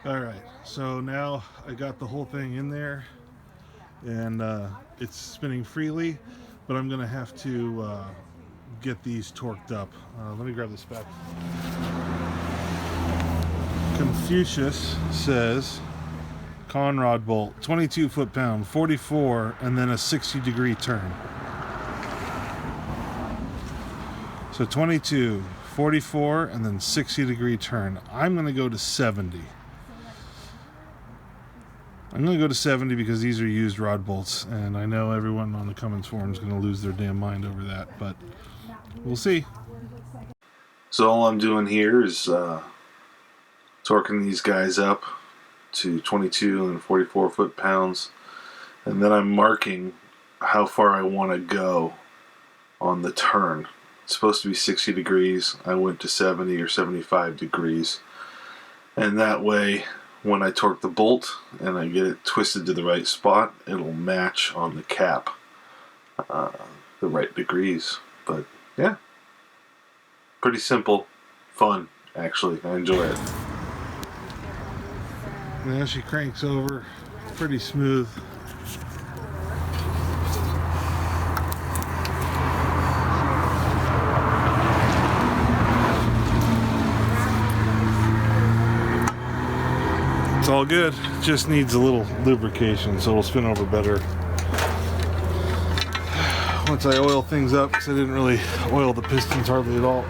Alright, so now I got the whole thing in there and it's spinning freely, but I'm going to have to get these torqued up. Let me grab this back. Confucius says Conrod bolt, 22 foot-pound, 44, and then a 60-degree turn. So 22, 44, and then 60-degree turn. I'm going to go to 70. I'm going to go to 70 because these are used rod bolts, and I know everyone on the Cummins forum is going to lose their damn mind over that, but we'll see. So all I'm doing here is torquing these guys up to 22 and 44 foot-pounds, and then I'm marking how far I want to go on the turn. It's supposed to be 60 degrees. I went to 70 or 75 degrees, and that way when I torque the bolt and I get it twisted to the right spot, it'll match on the cap the right degrees. But yeah, pretty simple, fun actually. I enjoy it. Now she cranks over pretty smooth. It's all good, just needs a little lubrication so it'll spin over better once I oil things up, because I didn't really oil the pistons hardly at all.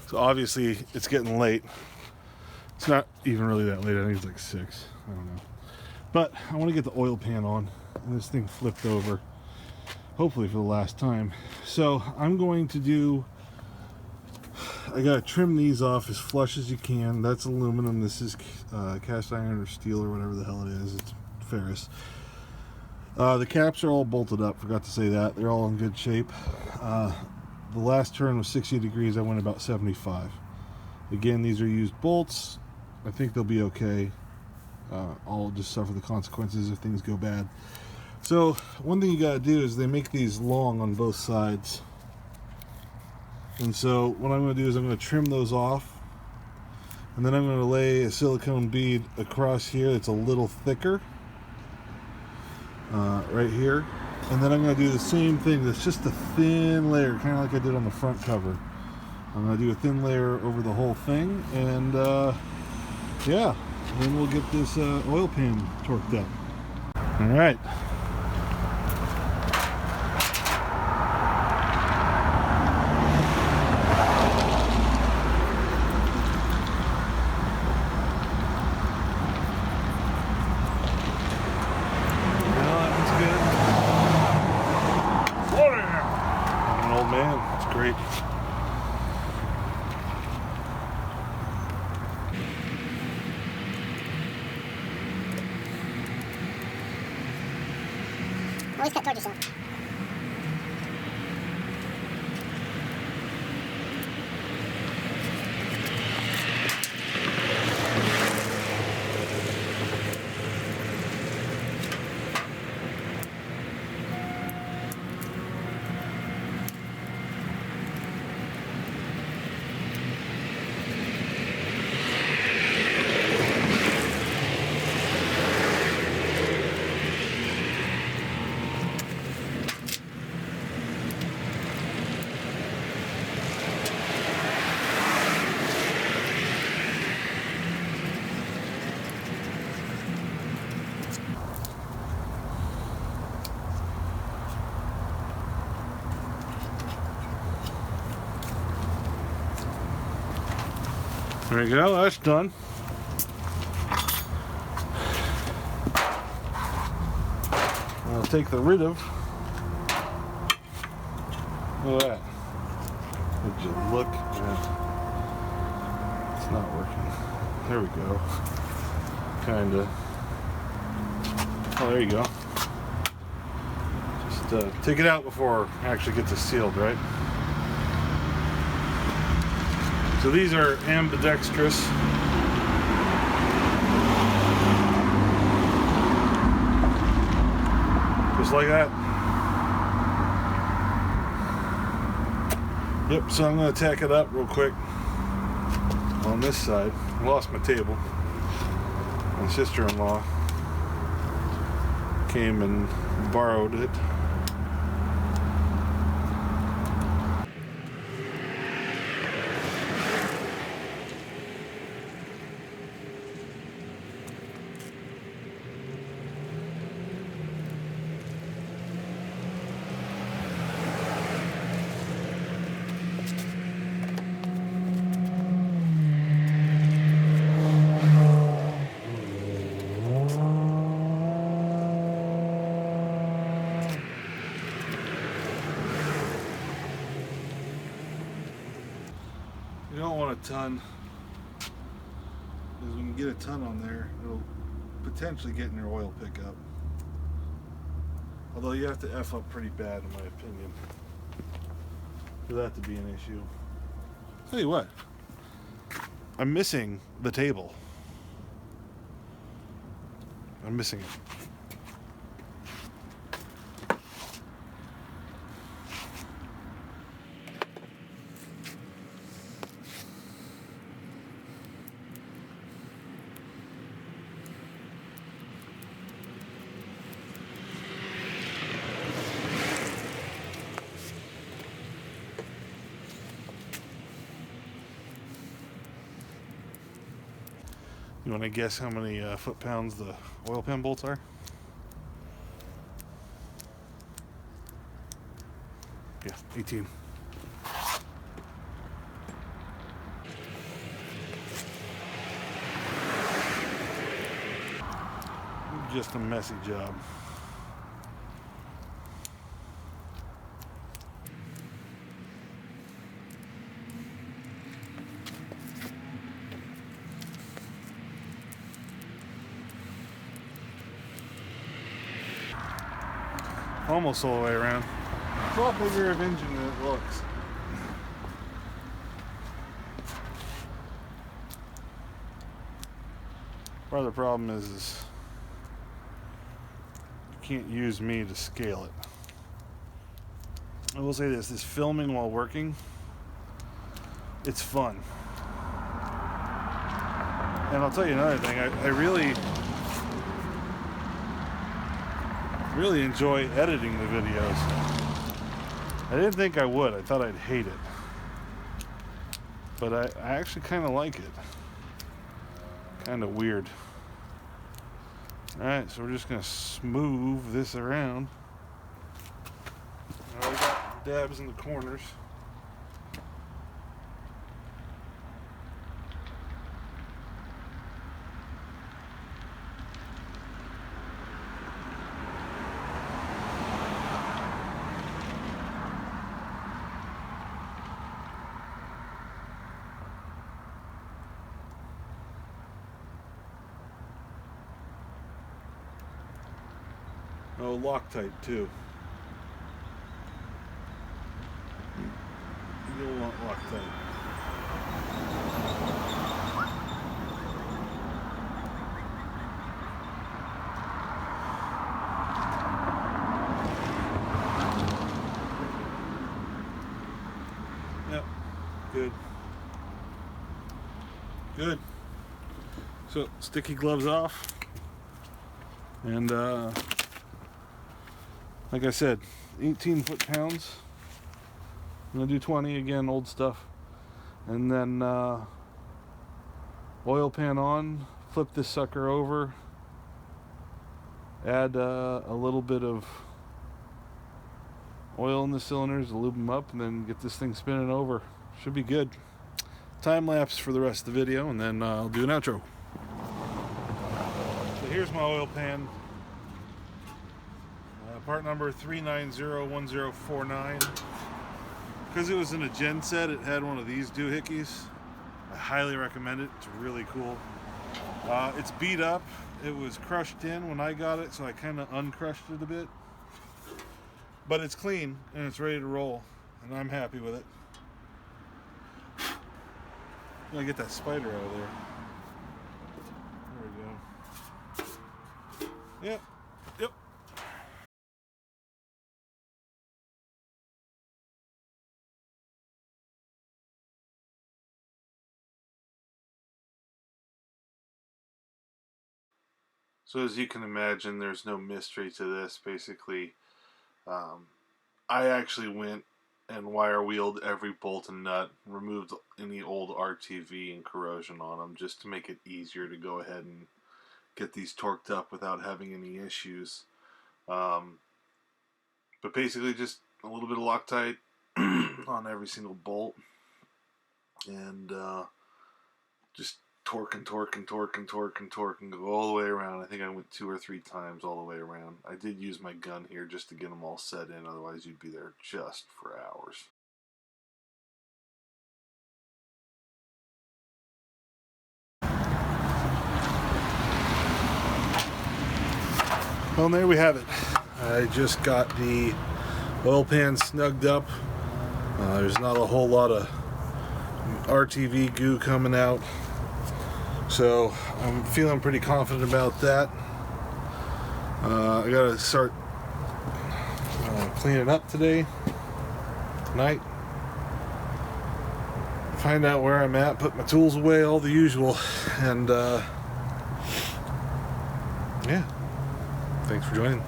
So obviously it's getting late. It's not even really that late. I think it's like 6. I don't know. But I want to get the oil pan on and this thing flipped over. Hopefully for the last time. So I'm going to do... I got to trim these off as flush as you can. That's aluminum. This is cast iron or steel or whatever the hell it is. It's ferrous. The caps are all bolted up. Forgot to say that. They're all in good shape. The last turn was 60 degrees. I went about 75. Again, these are used bolts. I think they'll be okay. I'll just suffer the consequences if things go bad. So one thing you gotta do is they make these long on both sides. And so what I'm gonna do is I'm gonna trim those off. And then I'm gonna lay a silicone bead across here that's a little thicker. Right here. And then I'm gonna do the same thing. That's just a thin layer, kind of like I did on the front cover. I'm going to do a thin layer over the whole thing, and yeah, then we'll get this oil pan torqued up. Alright. Well, that one's good. Water now! I'm an old man, it's great. Always cut towards yourself. There we go, that's done. I'll take the rid of. Look at that. Would you look at... It's not working. There we go. Kinda. Oh, there you go. Just take it out before it actually gets it sealed, right? So these are ambidextrous. Just like that. Yep, so I'm going to tack it up real quick on this side. I lost my table. My sister-in-law came and borrowed it. You don't want a ton, because when you get a ton on there, it'll potentially get in your oil pickup. Although you have to F up pretty bad, in my opinion, for that to be an issue. Tell you what, I'm missing the table. I'm missing it. You want to guess how many foot-pounds the oil pan bolts are? Yeah, 18. Just a messy job. Almost all the way around. It's a lot bigger of engine than it looks. Part of the problem is you can't use me to scale it. I will say this filming while working, it's fun. And I'll tell you another thing, I really enjoy editing the videos. I didn't think I would. I thought I'd hate it. But I actually kind of like it. Kind of weird. Alright, so we're just going to smooth this around. I got dabs in the corners. Oh, Loctite too. You'll want Loctite. Yep, good. Good. So, sticky gloves off. And like I said, 18 foot-pounds. I'm gonna do 20 again, old stuff. And then oil pan on, flip this sucker over, add a little bit of oil in the cylinders to lube them up, and then get this thing spinning over. Should be good. Time lapse for the rest of the video, and then I'll do an outro. So here's my oil pan. Part number 3901049. Because it was in a gen set, it had one of these doohickeys. I highly recommend it. It's really cool. It's beat up. It was crushed in when I got it, so I kind of uncrushed it a bit. But it's clean and it's ready to roll, and I'm happy with it. I'm gonna get that spider out of there. There we go. Yep. So as you can imagine, there's no mystery to this. Basically, I actually went and wire wheeled every bolt and nut, removed any old RTV and corrosion on them, just to make it easier to go ahead and get these torqued up without having any issues. But basically just a little bit of Loctite on every single bolt, and just torque and torque and torque and torque and torque and go all the way around. I think I went 2 or 3 times all the way around. I did use my gun here just to get them all set in, otherwise you'd be there just for hours. Well, there we have it. I just got the oil pan snugged up. There's not a whole lot of RTV goo coming out, so I'm feeling pretty confident about that. I gotta start cleaning up tonight, find out where I'm at, put my tools away, all the usual, and yeah, thanks for joining.